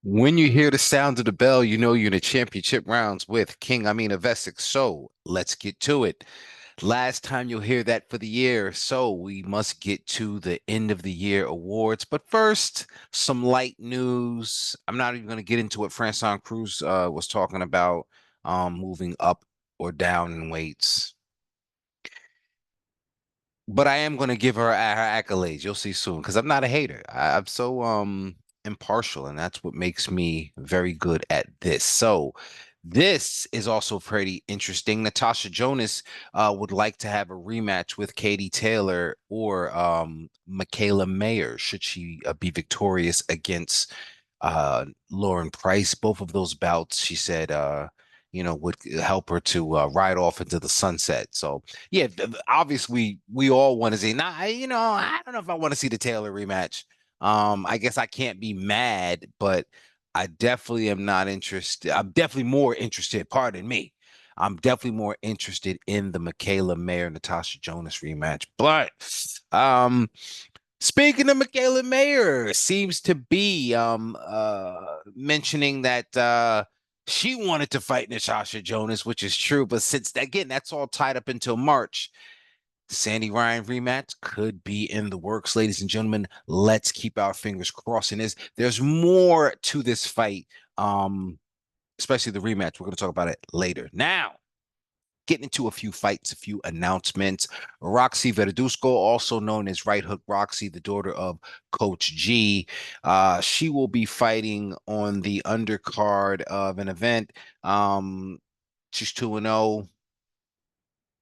When you hear the sound of the bell, you know you're in the championship rounds with King Amin of Essex. So let's get to it. Last time you'll hear that for the year. So we must get to the end of the year awards. But first, some light news. I'm not even going to get into what Francois Cruz was talking about, moving up or down in weights. But I am going to give her her accolades. You'll see soon because I'm not a hater. I'm so impartial, and that's what makes me very good at this. So this is also pretty interesting. Natasha Jonas would like to have a rematch with Katie Taylor or Mikaela Mayer should she be victorious against Lauren Price. Both of those bouts, she said, would help her to ride off into the sunset. So yeah, obviously we all want to see. Now, I don't know if I want to see the Taylor rematch. I guess I can't be mad, but I definitely am not interested. I'm definitely more interested. Pardon me. I'm definitely more interested in the Mikaela Mayer Natasha Jonas rematch. But speaking of Mikaela Mayer, seems to be mentioning that she wanted to fight Natasha Jonas, which is true. But since again, that's all tied up until March. The Sandy Ryan rematch could be in the works, ladies and gentlemen. Let's keep our fingers crossed. And there's more to this fight, especially the rematch. We're going to talk about it later. Now, getting into a few fights, a few announcements. Roxy Verduzco, also known as Right Hook Roxy, the daughter of Coach G, she will be fighting on the undercard of an event. She's 2-0,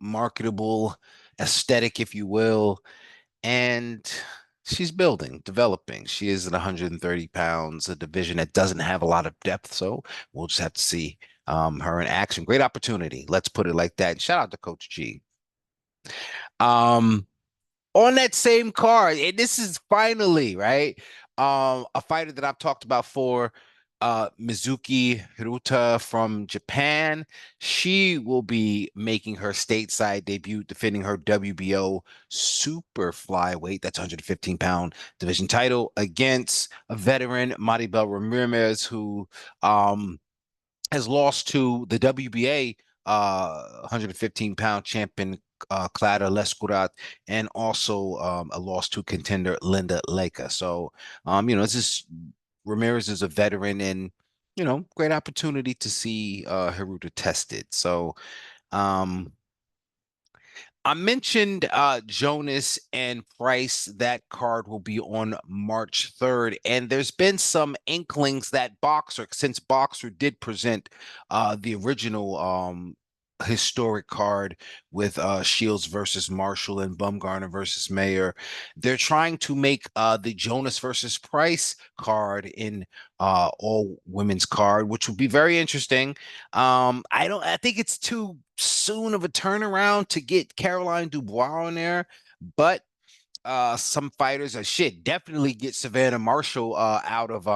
marketable, aesthetic, if you will, and she's building, developing. She is at 130 pounds, a division that doesn't have a lot of depth. So we'll just have to see her in action. Great opportunity. Let's put it like that. Shout out to Coach G. Um, on that same card, and this is finally right. A fighter that I've talked about for Mizuki Hiruta from Japan. She will be making her stateside debut, defending her WBO Super Flyweight, that's 115-pound division title, against a veteran, Maribel Ramirez, who has lost to the WBA 115-pound champion Clara Lescurat, and also a loss to contender Linda Leka. So, this is Ramirez is a veteran, and great opportunity to see Hiruta tested. So, um, I mentioned Jonas and Price. That card will be on March 3rd. And there's been some inklings that Boxer, since Boxer did present the original historic card with Shields versus Marshall and Bumgarner versus Mayer, they're trying to make the Jonas versus Price card in all women's card, which would be very interesting. I think it's too soon of a turnaround to get Caroline Dubois on there, but some fighters are shit. Definitely get Savannah Marshall out of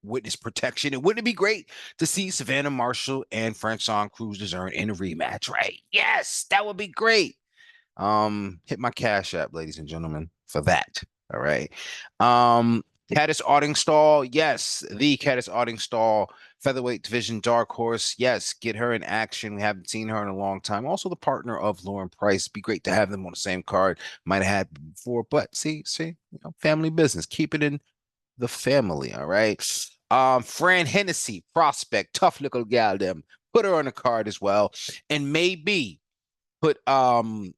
witness protection. And wouldn't it be great to see Savannah Marshall and Francois Cruz Dezern in a rematch, right? Yes, that would be great. Hit my cash app, ladies and gentlemen, for that. All right. Karriss Artingstall, yes, the Karriss Artingstall featherweight division dark horse. Yes, get her in action. We haven't seen her in a long time. Also, the partner of Lauren Price. Be great to have them on the same card. Might have had before, but see, family business. Keep it in the family. All right. Fran Hennessey, prospect, tough little gal. Them put her on the card as well, and maybe put Dolan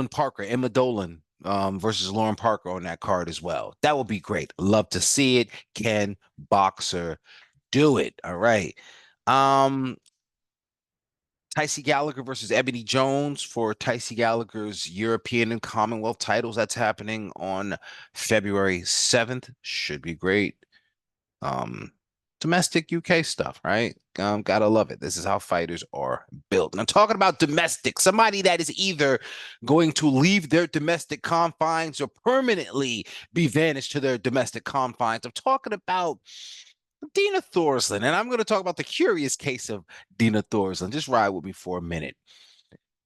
Parker, Emma Dolan versus Lauren Parker on that card as well. That would be great. Love to see it. Can Boxer do it? All right. Um, Tysie Gallagher versus Ebonie Jones for Tysie Gallagher's European and Commonwealth titles. That's happening on February 7th. Should be great. Um, Domestic UK stuff, right? Gotta love it. This is how fighters are built. And I'm talking about domestic, somebody that is either going to leave their domestic confines or permanently be vanished to their domestic confines. I'm talking about Dina Thorslund, and I'm going to talk about the curious case of Dina Thorslund. Just ride with me for a minute.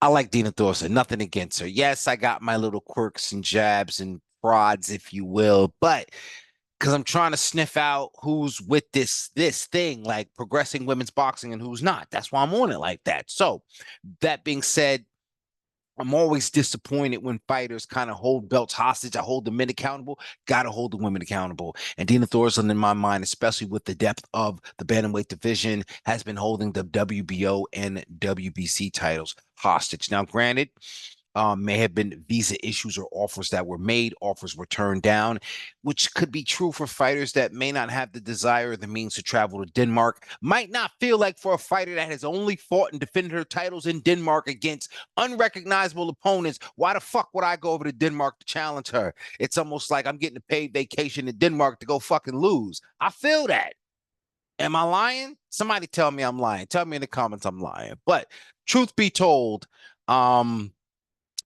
I like Dina Thorslund, nothing against her. Yes, I got my little quirks and jabs and prods, if you will, but because I'm trying to sniff out who's with this thing, like progressing women's boxing, and who's not. That's why I'm on it like that. So that being said, I'm always disappointed when fighters kind of hold belts hostage. I hold the men accountable, got to hold the women accountable. And Dina Thorslund, in my mind, especially with the depth of the bantamweight division, has been holding the WBO and WBC titles hostage. Now, granted, may have been visa issues or offers that were made, offers were turned down, which could be true for fighters that may not have the desire or the means to travel to Denmark. Might not feel like for a fighter that has only fought and defended her titles in Denmark against unrecognizable opponents. Why the fuck would I go over to Denmark to challenge her? It's almost like I'm getting a paid vacation in Denmark to go fucking lose. I feel that. Am I lying? Somebody tell me I'm lying. Tell me in the comments I'm lying. But truth be told,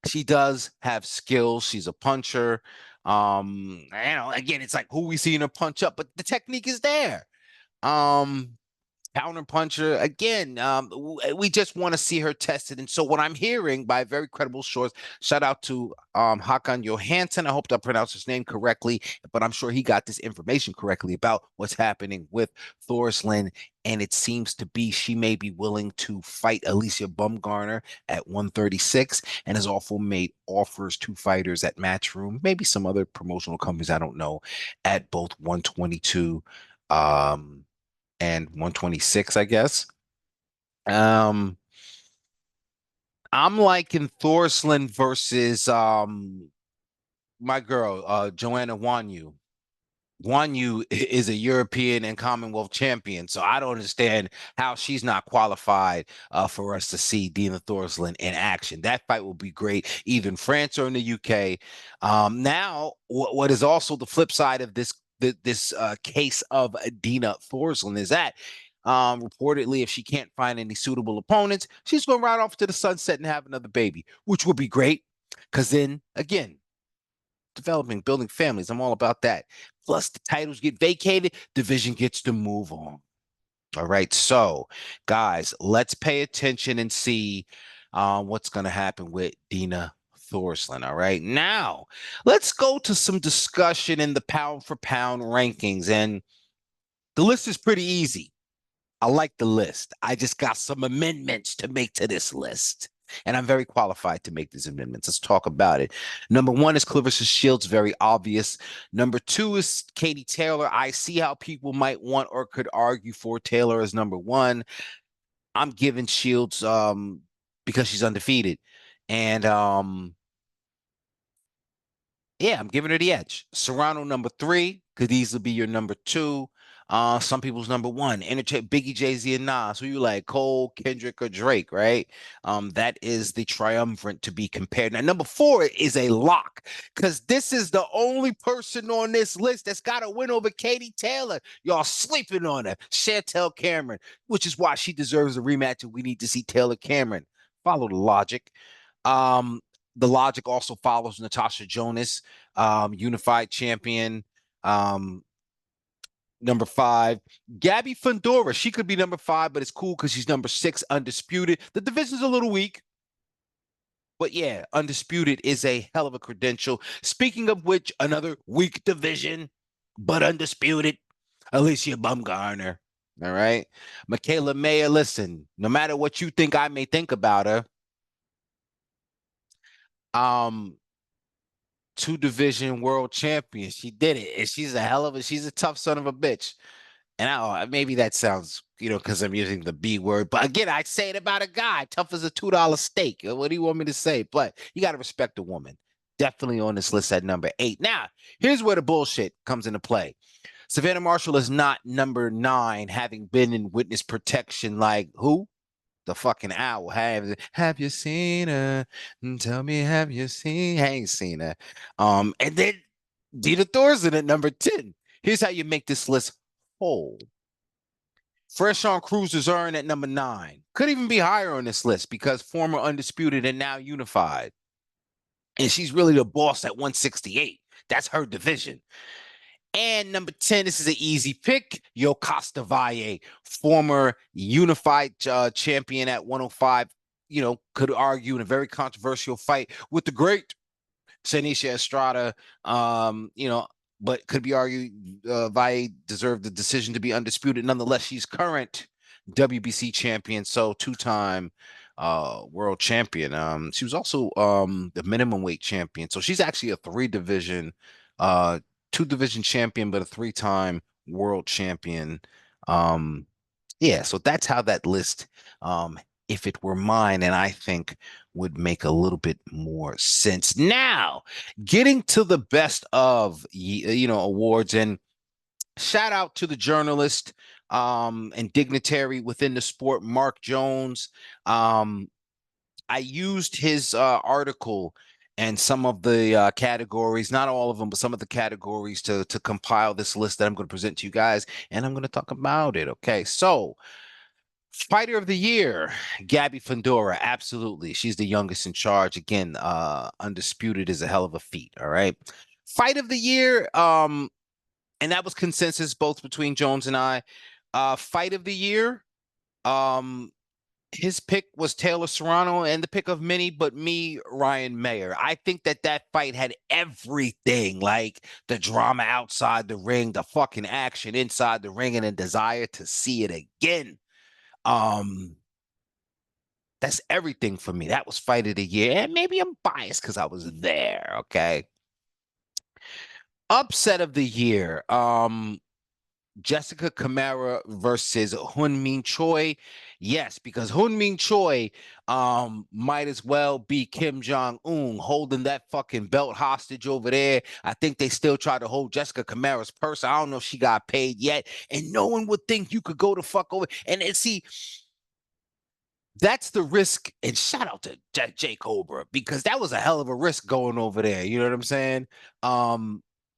she does have skills. She's a puncher. Again, it's like who we seen her punch up, but the technique is there. Counter puncher again. We just want to see her tested. And so what I'm hearing by very credible source, shout out to Hakan Johansson. I hope I pronounced his name correctly, but I'm sure he got this information correctly about what's happening with Thorslund. And it seems to be she may be willing to fight Alicia Bumgarner at 136 and has also made offers to fighters at Matchroom, maybe some other promotional companies, I don't know, at both 122 and 126, I guess. I'm liking Thorslund versus my girl, Joanna Wanyu. Wanyu is a European and Commonwealth champion, so I don't understand how she's not qualified for us to see Dina Thorslund in action. That fight will be great, either in France or in the UK. Now, what is also the flip side of this case of Dina Thorslund is that reportedly, if she can't find any suitable opponents, she's going to ride off to the sunset and have another baby, which would be great. Because then, again, developing, building families, I'm all about that. Plus, the titles get vacated, division gets to move on. All right, so guys, let's pay attention and see what's going to happen with Dina Thorslund. All right, now let's go to some discussion in the pound for pound rankings, and the list is pretty easy. I like the list. I just got some amendments to make to this list. And I'm very qualified to make these amendments. Let's talk about it. Number one is Clarissa Shields, very obvious. Number two is Katie Taylor. I see how people might want or could argue for Taylor as number one. I'm giving Shields because she's undefeated. And yeah, I'm giving her the edge. Serrano number three could easily be your number two. Some people's number one. Biggie, Jay-Z, and Nas. Who you like? Cole, Kendrick, or Drake, right? That is the triumvirate to be compared. Now, number four is a lock, because this is the only person on this list that's got a win over Katie Taylor. Y'all sleeping on her. Chantel Cameron, which is why she deserves a rematch, and we need to see Taylor Cameron. Follow the logic. The logic also follows Natasha Jonas, unified champion. Number five, Gabby Fundora. She could be number five, but it's cool because she's number six, undisputed. The division's a little weak, but yeah, undisputed is a hell of a credential. Speaking of which, another weak division, but undisputed, Alicia Bumgarner. All right. Mikaela Mayer, listen, no matter what you think I may think about her, two division world champion. She did it. And she's a tough son of a bitch. And maybe that sounds, because I'm using the B word. But again, I say it about a guy, tough as a $2 steak. What do you want me to say? But you got to respect a woman. Definitely on this list at number 8. Now, here's where the bullshit comes into play. Savannah Marshall is not number 9, having been in witness protection like who? The fucking owl. Have you seen her? Tell me, have you seen? I ain't seen her. And then Dina Thorslund at number 10. Here's how you make this list whole. Fresh-on Cruiser's earn at number 9. Could even be higher on this list because former undisputed and now unified. And she's really the boss at 168. That's her division. And number 10, this is an easy pick. Yokasta Valle, former unified champion at 105, could argue in a very controversial fight with the great Senisha Estrada, but could be argued Vi deserved the decision to be undisputed. Nonetheless, she's current WBC champion, so two-time world champion. She was also the minimum weight champion, so she's actually a uh, two-division champion, but a three-time world champion. Um, yeah, so that's how that list, if it were mine, and I think would make a little bit more sense. Now, getting to the best of awards, and shout out to the journalist and dignitary within the sport, Mark Jones. I used his article and some of the categories, not all of them, but some of the categories to compile this list that I'm going to present to you guys, and I'm going to talk about it. Okay, so Fighter of the Year, Gabby Fundora, absolutely. She's the youngest in charge. Again, undisputed is a hell of a feat. All right. Fight of the Year, and that was consensus both between Jones and I. Fight of the Year, um, his pick was Taylor Serrano, and the pick of many, but me, Ryan Mayer. I think that that fight had everything, like the drama outside the ring, the fucking action inside the ring, and a desire to see it again. Um, that's everything for me. That was fight of the year. And maybe I'm biased because I was there. Okay. Upset of the year. Jessica Kamara versus Hunmin Choi. Yes, because Hunmin Choi might as well be Kim Jong-un holding that fucking belt hostage over there. I think they still try to hold Jessica Kamara's purse. I don't know if she got paid yet. And no one would think you could go to fuck over. And see, that's the risk. And shout out to Jay Cobra, because that was a hell of a risk going over there. You know what I'm saying?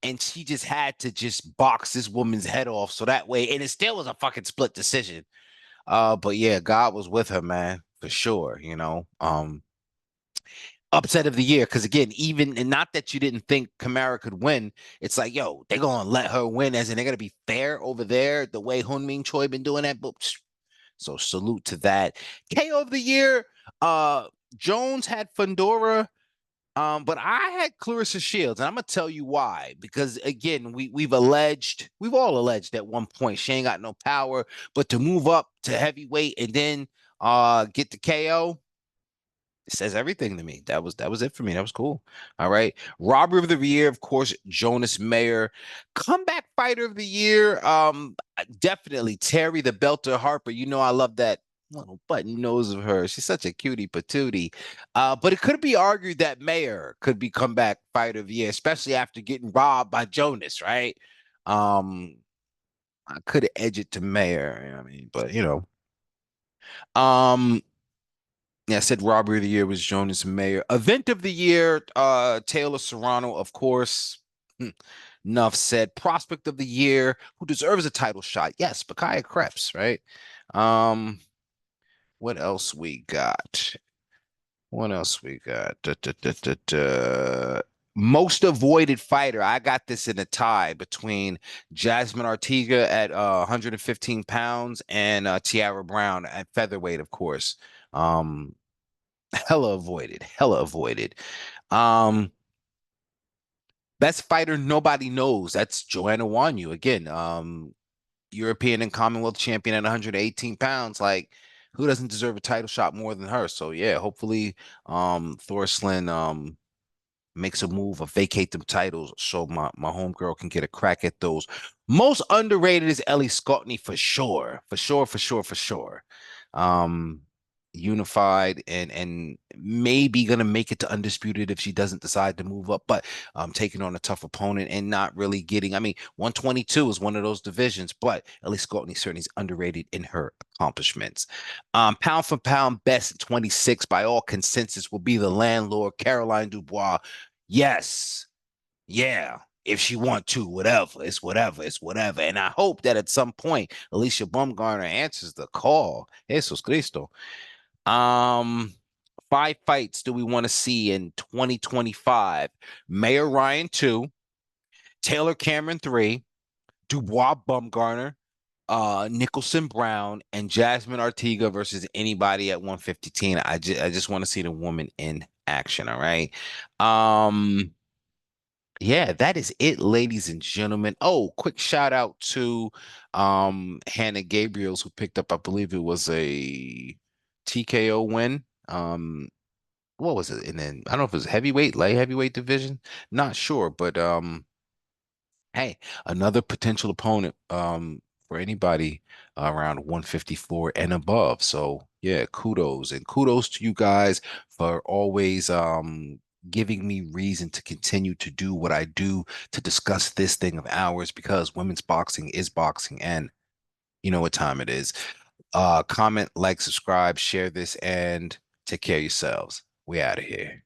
And she just had to just box this woman's head off so that way, and it still was a fucking split decision. But yeah, God was with her, man, for sure. Upset of the year, because again, even and not that you didn't think Kamara could win, it's like, yo, they're gonna let her win, as in they're gonna be fair over there, the way Hunmin Choi been doing that. But so salute to that. KO of the year, Jones had Fundora, but I had Clarissa Shields, and I'm gonna tell you why. Because again, we've all alleged at one point she ain't got no power, but to move up to heavyweight and then get the KO, it says everything to me. That was it for me. That was cool. All right. Robber of the year, of course, Jonas Mayer. Comeback fighter of the year, definitely Terry the Belter Harper. You know I love that little button nose of her. She's such a cutie patootie. But it could be argued that Mayer could be comeback fighter of the year, especially after getting robbed by Jonas, right? I could edge it to Mayer. I mean, but Um, yeah, I said robbery of the year was Jonas Mayer. Event of the year, Taylor Serrano, of course. Enough said. Prospect of the year, who deserves a title shot? Yes, Bakaya Krebs, right? Um, what else we got? What else we got? Most avoided fighter. I got this in a tie between Jasmine Artiga at 115 pounds and Tiara Brown at featherweight, of course. Um, hella avoided, hella avoided. Um, best fighter nobody knows. That's Joanna Wanyu again. European and Commonwealth champion at 118 pounds. Like, who doesn't deserve a title shot more than her? So yeah, hopefully, Thorslund makes a move or vacate them titles so my homegirl can get a crack at those. Most underrated is Ellie Scottney for sure. For sure, for sure, for sure. Um Unified and maybe gonna make it to undisputed if she doesn't decide to move up, but taking on a tough opponent and not really getting, I mean, 122 is one of those divisions, but Ellie Scottney certainly is underrated in her accomplishments. Pound for pound best at 26 by all consensus will be the landlord, Caroline Dubois. Yes. Yeah. If she want to, whatever. It's whatever. It's whatever. And I hope that at some point Alicia Bumgarner answers the call. Jesus Cristo. Um, 5 fights do we want to see in 2025? Mayor Ryan 2, Taylor Cameron 3, Dubois Bumgarner, Nicholson Brown, and Jasmine Artiga versus anybody at 115. I just want to see the woman in action. All right. Um, Yeah, that is it, ladies and gentlemen. Oh, quick shout out to Hannah Gabriels, who picked up, I believe it was a TKO win. What was it? And then I don't know if it was heavyweight, light heavyweight division. Not sure, but hey, another potential opponent for anybody around 154 and above. So yeah, kudos and kudos to you guys for always giving me reason to continue to do what I do, to discuss this thing of ours, because women's boxing is boxing, and you know what time it is. Comment, like, subscribe, share this, and take care of yourselves. We out of here.